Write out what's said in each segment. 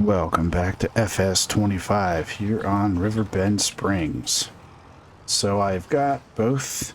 Welcome back to FS25 here on Riverbend Springs. So I've got both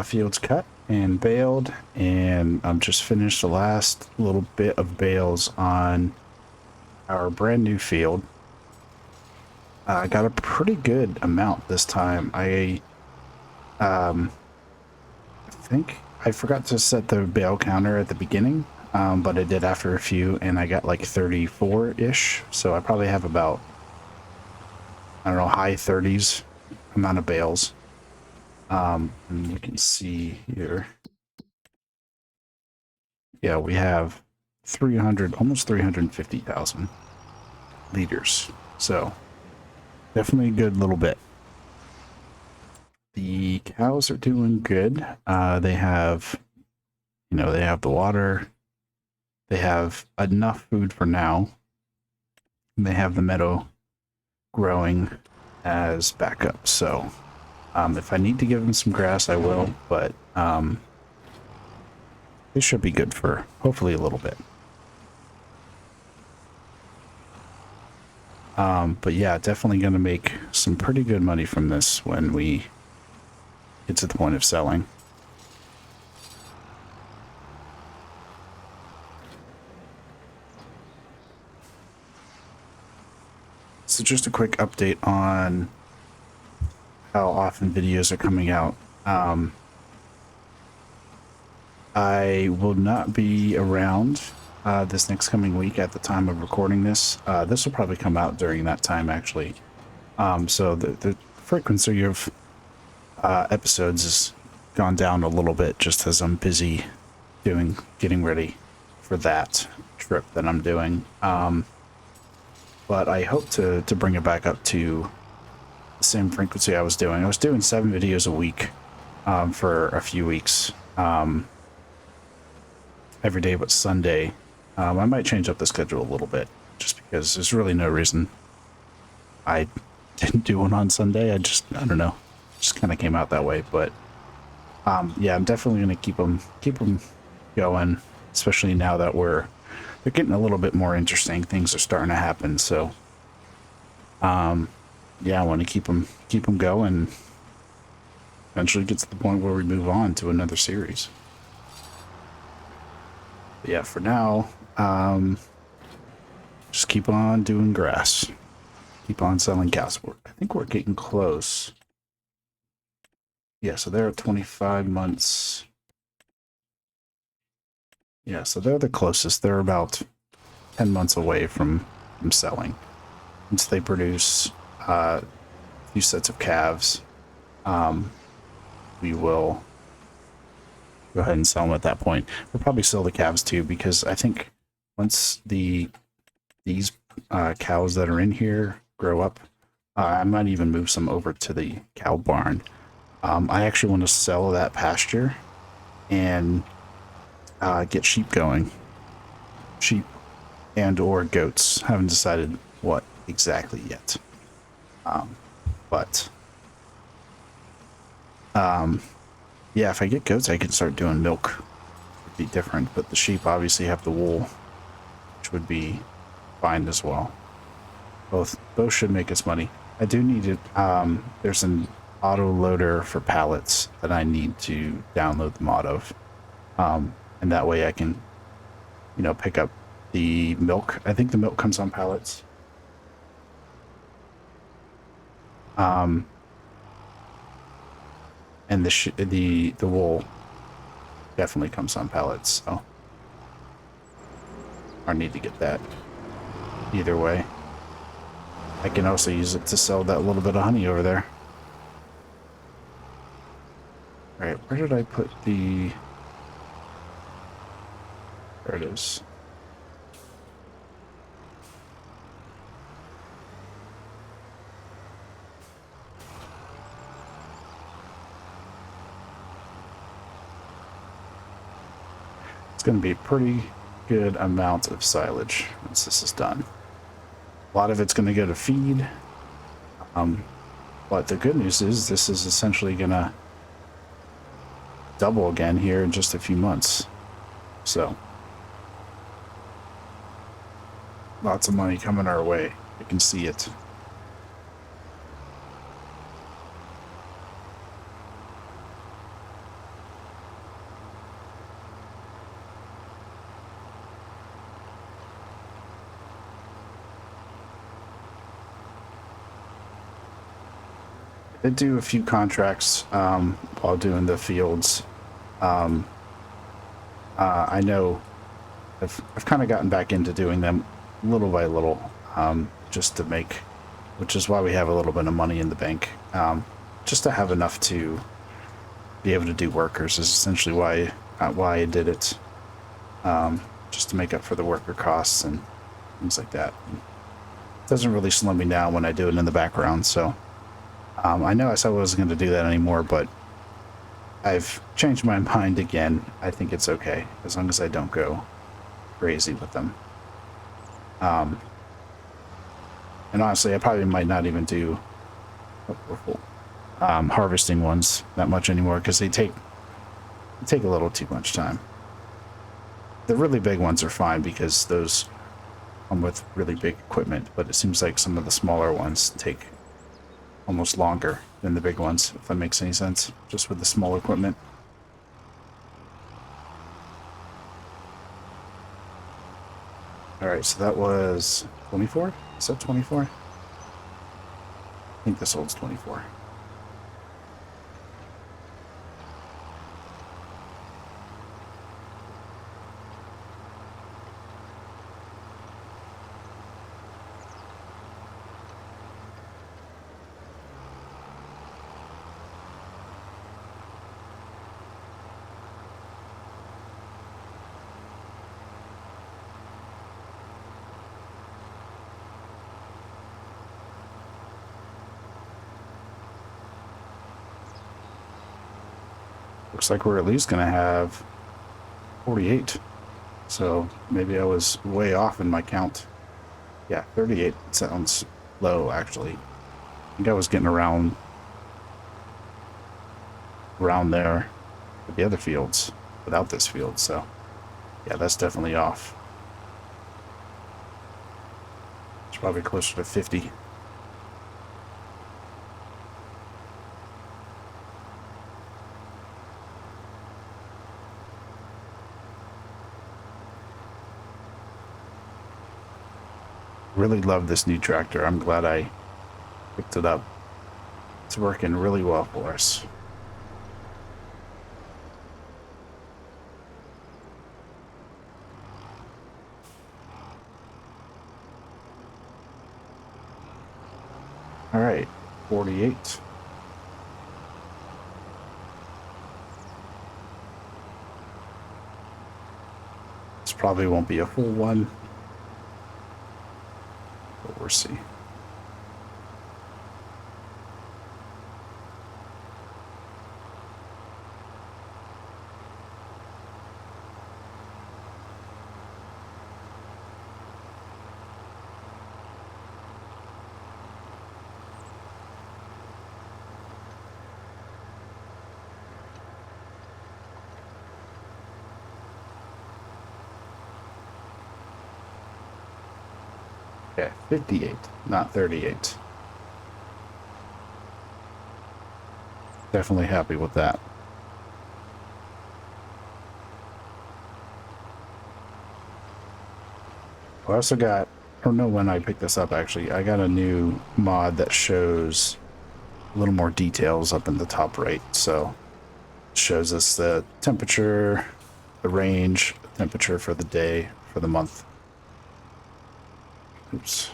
fields cut and baled, and I'm just finished the last little bit of bales on our brand new field. I got a pretty good amount this time. I think I forgot to set the bale counter at the beginning. But I did after a few, and I got like 34-ish. So I probably have about, I don't know, high 30s amount of bales. And you can see here. Yeah, we have 300, almost 350,000 liters. So definitely a good little bit. The cows are doing good. They have, they have the water. They have enough food for now. They have the meadow growing as backup. So if I need to give them some grass, I will, but they should be good for hopefully a little bit. But yeah, definitely going to make some pretty good money from this when we get to the point of selling. So just a quick update on how often videos are coming out. I will not be around this next coming week at the time of recording this. This will probably come out during that time, actually. So the frequency of episodes has gone down a little bit just as I'm busy getting ready for that trip that I'm doing. But I hope to bring it back up to the same frequency I was doing. I was doing 7 videos a week for a few weeks. Every day but Sunday. I might change up the schedule a little bit just because there's really no reason I didn't do one on Sunday. I don't know. Just kind of came out that way. But yeah, I'm definitely going to keep them going, especially now that they're getting a little bit more interesting. Things are starting to happen, so yeah, I want to keep them going. Eventually get to the point where we move on to another series. But yeah, for now, just keep on doing grass. Keep on selling cows. I think we're getting close. Yeah, so they're at 25 months. Yeah, so they're the closest. They're about 10 months away from selling. Once they produce a few sets of calves, we will go ahead and sell them at that point. We'll probably sell the calves too, because I think once these cows that are in here grow up, I might even move some over to the cow barn. I actually want to sell that pasture and get sheep going. Sheep and or goats. Haven't decided what exactly yet. Yeah, if I get goats, I can start doing milk. It'd be different, but the sheep obviously have the wool, which would be fine as well. Both should make us money. I do need it. There's an auto loader for pallets that I need to download the mod of, and that way I can, pick up the milk. I think the milk comes on pallets. And the wool definitely comes on pallets, so I need to get that. Either way, I can also use it to sell that little bit of honey over there. All right, where did I put the... There it is. Going to be a pretty good amount of silage once this is done. A lot of it's going to go to feed, but the good news is this is essentially going to double again here in just a few months. So Lots of money coming our way. I can see it. I did do a few contracts while doing the fields. I know I've kind of gotten back into doing them little by little, just to make, which is why we have a little bit of money in the bank, just to have enough to be able to do workers is essentially why I did it, just to make up for the worker costs and things like that. It doesn't really slow me down when I do it in the background, so I know I said I wasn't going to do that anymore, but I've changed my mind again. I think it's okay as long as I don't go crazy with them. And honestly, I probably might not even do harvesting ones that much anymore because they take a little too much time. The really big ones are fine because those come with really big equipment, but it seems like some of the smaller ones take almost longer than the big ones, if that makes any sense, just with the small equipment. All right, so that was 24? Is that 24? I think this holds 24. Looks like we're at least going to have 48. So maybe I was way off in my count. Yeah, 38 sounds low, actually. I think I was getting around there with the other fields without this field. So yeah, that's definitely off. It's probably closer to 50. Really love this new tractor. I'm glad I picked it up. It's working really well for us. All right, 48. This probably won't be a full one. We'll see. Okay, 58, not 38. Definitely happy with that. I also got, I don't know when I picked this up actually, I got a new mod that shows a little more details up in the top right. So it shows us the temperature, the range, temperature for the day, for the month. Oops.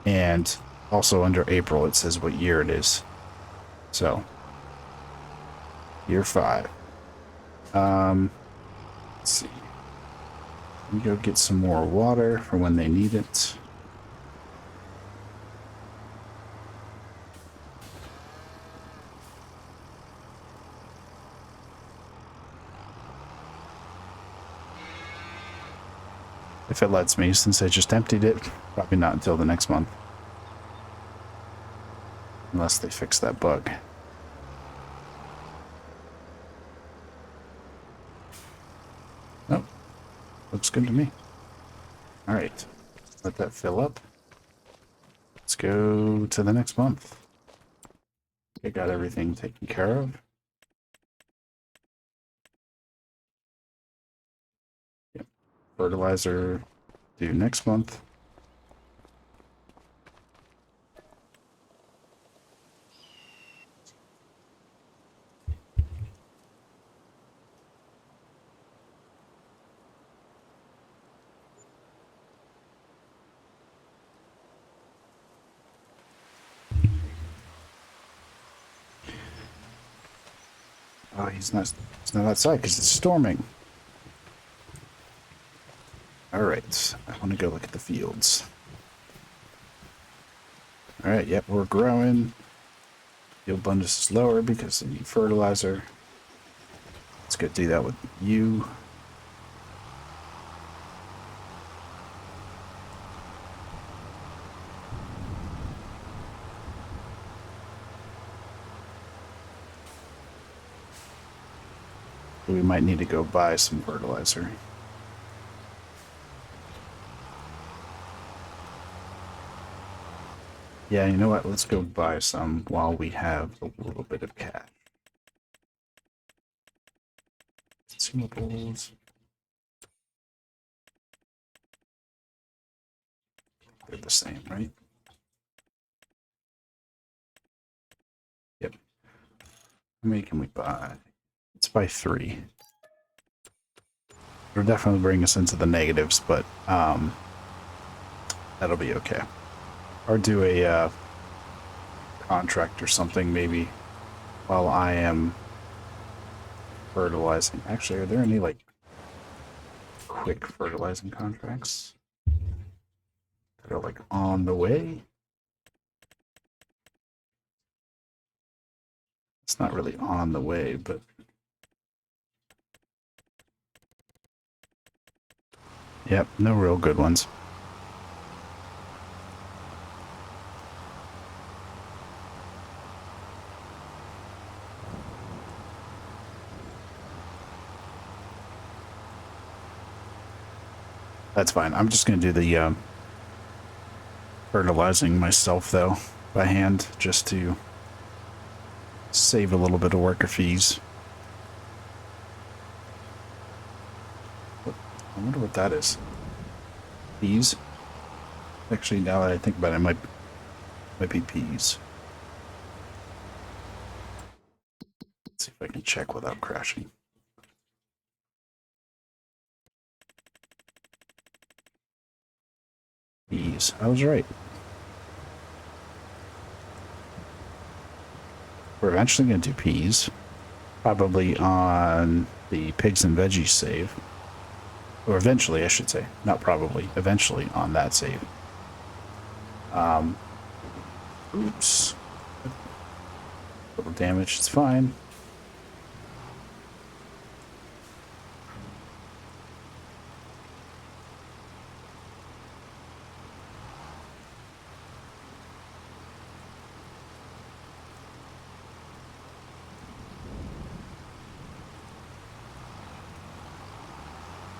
And also under April, it says what year it is. So, year 5. Let's see. Let me go get some more water for when they need it. If it lets me, since I just emptied it. Probably not until the next month. Unless they fix that bug. Nope. Looks good to me. All right, let that fill up. Let's go to the next month. I got everything taken care of. Yep. Fertilizer due next month. Oh, he's not outside because it's storming. All right, I want to go look at the fields. All right, yep, we're growing. Yield abundance is lower because of the fertilizer. Let's go do that with you. We might need to go buy some fertilizer. Yeah, you know what? Let's go buy some while we have a little bit of cash. Consumables. They're the same, right? Yep. How many can we buy? Let's buy 3. It'll definitely bring us into the negatives, but that'll be okay. Or do a contract or something maybe while I am fertilizing. Actually, are there any like quick fertilizing contracts that are like on the way? It's not really on the way, but yep, no real good ones. That's fine. I'm just going to do the fertilizing myself, though, by hand, just to save a little bit of worker fees. I wonder what that is. Peas? Actually, now that I think about it, it might be peas. Let's see if I can check without crashing. Peas. I was right. We're eventually going to do peas. Probably on the pigs and veggies save. Or eventually, I should say. Not probably. Eventually on that save. Oops. A little damage. It's fine.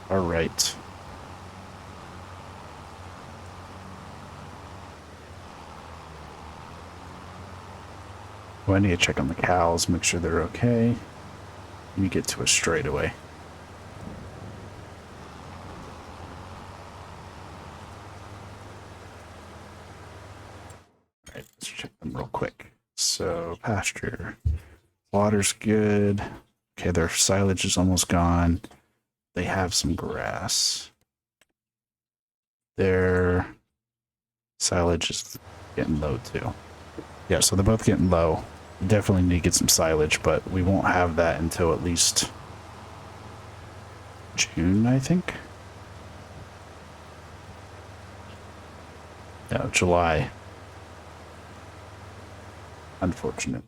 All right. Well, I need to check on the cows, make sure they're okay. Let me get to a straightaway. All right, let's check them real quick. So, pasture. Water's good. Okay, their silage is almost gone. They have some grass. Their silage is getting low too. Yeah, so they're both getting low. Definitely need to get some silage, but we won't have that until at least June, I think. No, July. Unfortunate.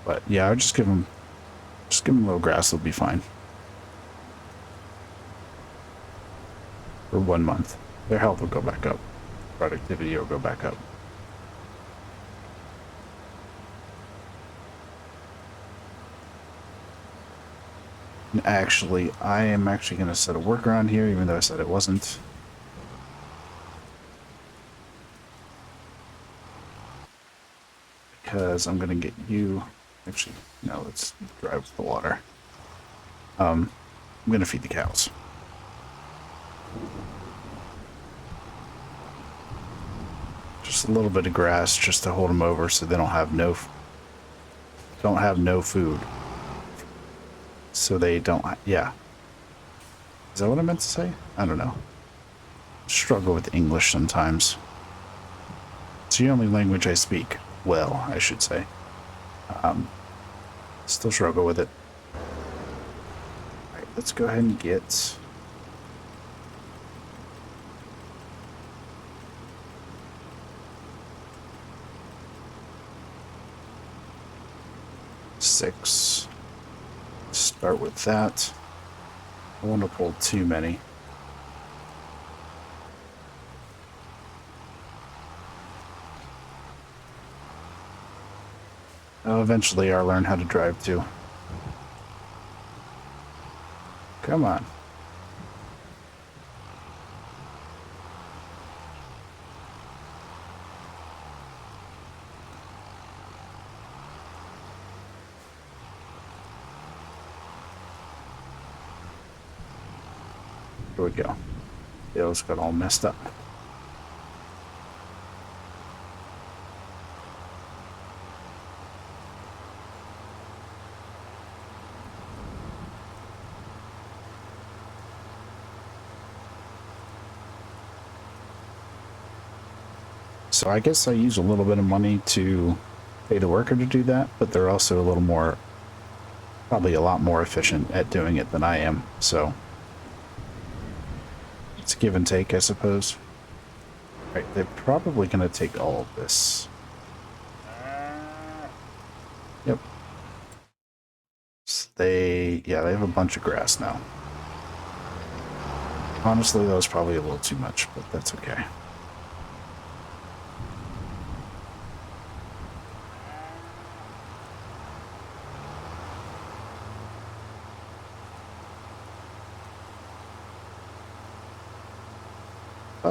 But yeah, I'll just give them a little grass. They'll be fine. For 1 month. Their health will go back up. Productivity will go back up. And actually, I am actually going to set a workaround here, even though I said it wasn't. Because I'm going to get you... Actually, no, let's drive with the water. I'm going to feed the cows. Just a little bit of grass just to hold them over so they don't have no food. So they don't... Yeah. Is that what I meant to say? I don't know. Struggle with English sometimes. It's the only language I speak. Well, I should say. Still struggle with it. Alright, let's go ahead and get... six. Start with that. I don't want to pull too many. Eventually I'll learn how to drive too. Come on. Here we go. Those got all messed up. So I guess I use a little bit of money to pay the worker to do that, but they're also a little more, probably a lot more efficient at doing it than I am. So it's give and take, I suppose. Right, they're probably going to take all of this. Yep. So they have a bunch of grass now. Honestly, that was probably a little too much, but that's okay.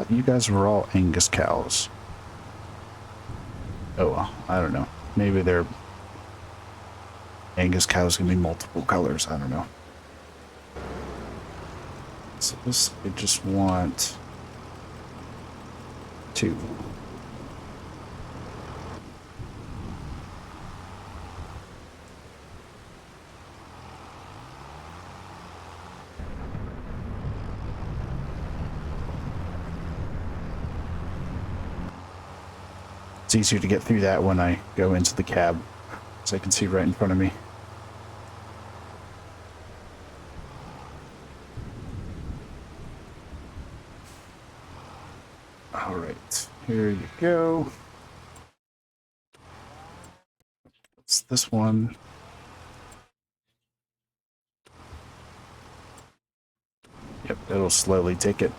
You guys were all Angus cows. Oh, well, I don't know. Maybe they're... Angus cows can be multiple colors. I don't know. So this, I just want... 2. It's easier to get through that when I go into the cab, as I can see right in front of me. All right, here you go. It's this one. Yep, it'll slowly take it.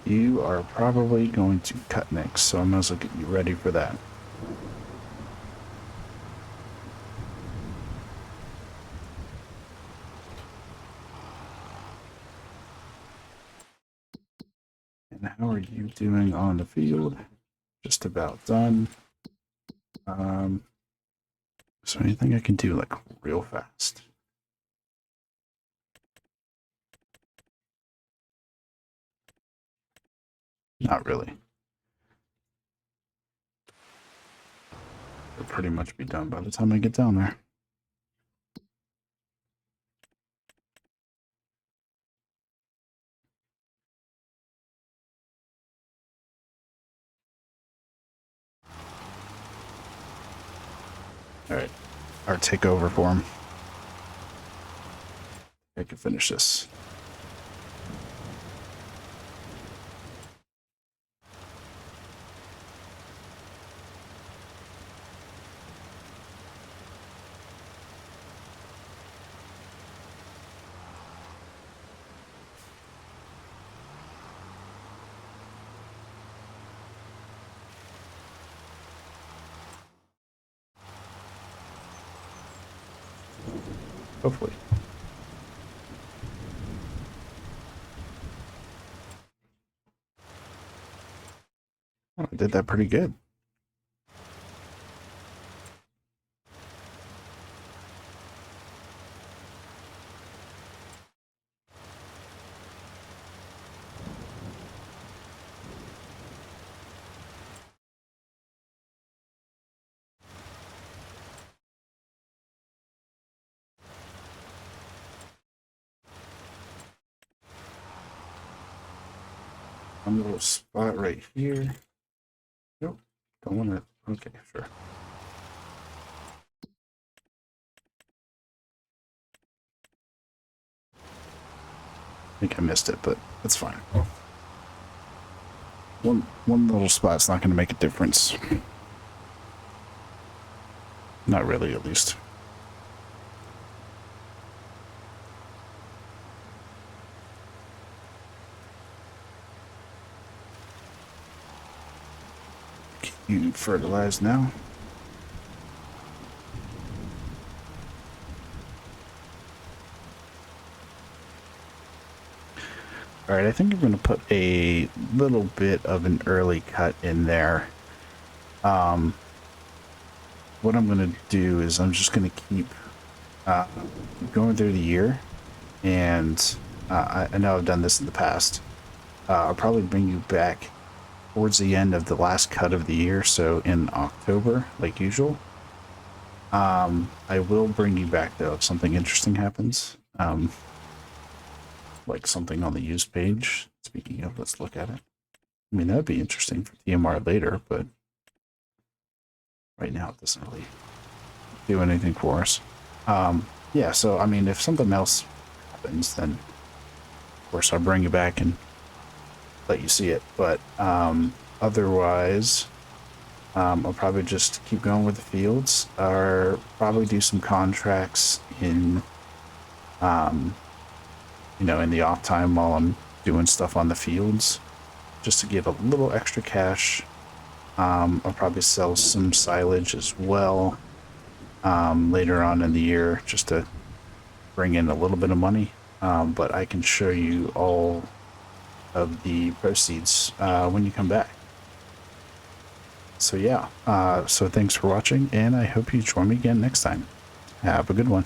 You are probably going to cut next, so I might as well get you ready for that. And how are you doing on the field? Just about done. Is there anything I can do like real fast? Not really. It'll pretty much be done by the time I get down there. All right, our takeover for him. I can finish this. Hopefully. Oh, I did that pretty good. One little spot right here. Nope. Don't want to. Okay, sure. I think I missed it, but that's fine. One little spot's not going to make a difference. Not really, at least. You fertilize now. All right, I think I'm going to put a little bit of an early cut in there. What I'm going to do is I'm just going to keep going through the year, and I know I've done this in the past. I'll probably bring you back towards the end of the last cut of the year, so in October, like usual. I will bring you back, though, if something interesting happens. Like something on the used page. Speaking of, let's look at it. I mean, that would be interesting for TMR later, but right now it doesn't really do anything for us. Yeah, so, I mean, if something else happens, then, of course, I'll bring you back and let you see it. But otherwise, I'll probably just keep going with the fields, or probably do some contracts in, you know, in the off time while I'm doing stuff on the fields, just to give a little extra cash. I'll probably sell some silage as well later on in the year, just to bring in a little bit of money. But I can show you all of the proceeds when you come back. So yeah, so thanks for watching, and I hope you join me again next time. Have a good one.